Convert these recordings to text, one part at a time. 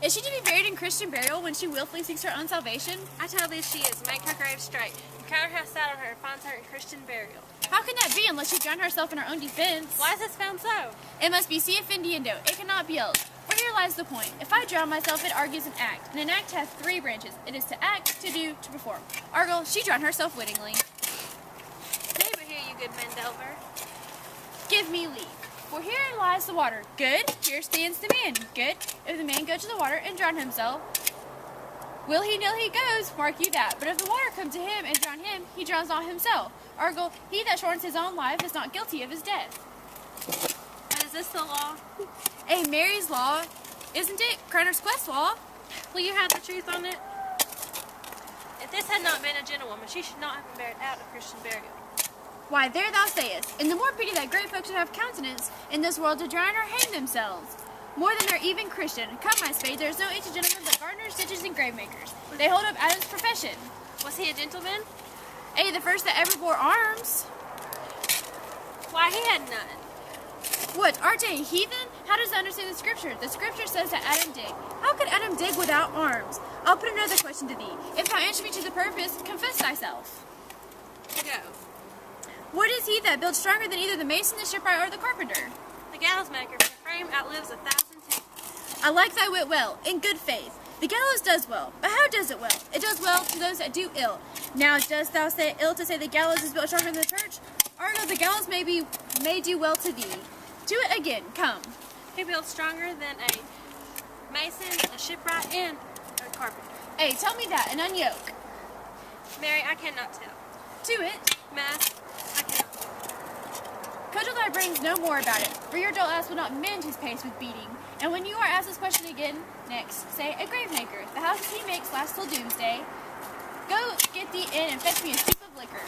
Is she to be buried in Christian burial when she willfully seeks her own salvation? I tell thee she is. Make her grave straight. The crown hath sat on her and finds her in Christian burial. How can that be unless she drowned herself in her own defense? Why is this found so? It must be si offendiendo. It cannot be else. For here lies the point. If I drown myself, it argues an act. And an act hath three branches. It is to act, to do, to perform. Argal, she drowned herself wittingly. Nay, but hear you, good man Delver. Give me leave. For here lies the water. Good. Here stands the man. Good. If the man go to the water and drown himself, will he nil he goes, mark you that. But if the water come to him and drown him, he drowns not himself. Argal, he that shortens his own life is not guilty of his death. But is this the law? A Mary's law, isn't it? Criner's Quest law. Will you have the truth on it? If this had not been a gentlewoman, she should not have been buried out of Christian burial. Why, there thou sayest, and the more pity that great folks should have countenance in this world to drown or hang themselves. More than they're even Christian. Come, my spade, there is no ancient gentleman but gardeners, stitchers, and grave makers. They hold up Adam's profession. Was he a gentleman? The first that ever bore arms. Why, he had none. What, art a heathen? How does thou understand the scripture? The scripture says that Adam dig. How could Adam dig without arms? I'll put another question to thee. If thou answer me to the purpose, confess thyself. Go. What is he that builds stronger than either the mason, the shipwright, or the carpenter? The gallows maker, for the frame outlives 1,000 teeth. I like thy wit well, in good faith. The gallows does well, but how does it well? It does well to those that do ill. Now, dost thou say ill to say the gallows is built stronger than the church? Argo, the gallows may do well to thee. Do it again, come. He builds stronger than a mason, a shipwright, and a carpenter. Tell me that, and unyoke. Mary, I cannot tell. To it. Mass, I cannot tell. Cudgel thy brains no more about it, for your dull ass will not mend his pace with beating. And when you are asked this question again, next, say, a grave maker. The houses he makes last till doomsday. Go get thee in and fetch me a stoup of liquor.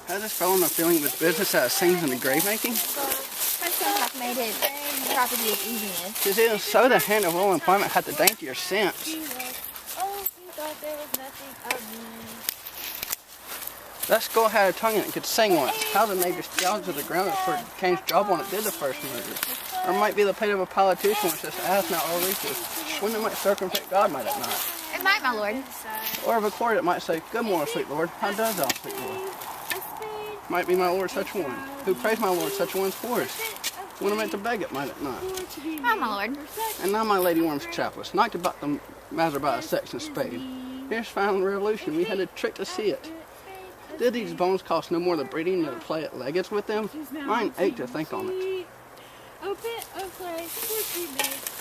Has this fellow no feeling of his business as sings in the grave making? My son hath made it property of easiness. 'Tis even so the hand of all employment hath the daintier sense. Oh, he thought there was nothing of me. That skull had a tongue in it and could sing once. How the neighbors scowled to the ground for Cain's jawbone that did the first murder. Or it might be the pate of a politician which this ass now all reaches. When it might circumvent God, might it not? It might, my lord. Or of a court it might say, good morning, sweet Lord. How does thou, sweet Lord? Might be my Lord such one. Who praise my Lord such one's horse? When I meant to beg it, might it not? Oh, my lord. And now my lady worm's chapless, knocked about the matter by a sexton spade. Here's found the revolution, we had a trick to see it. Did these bones cost no more the breeding than to play at leggets with them? Mine ache to think on it. A bit of clay, which we made.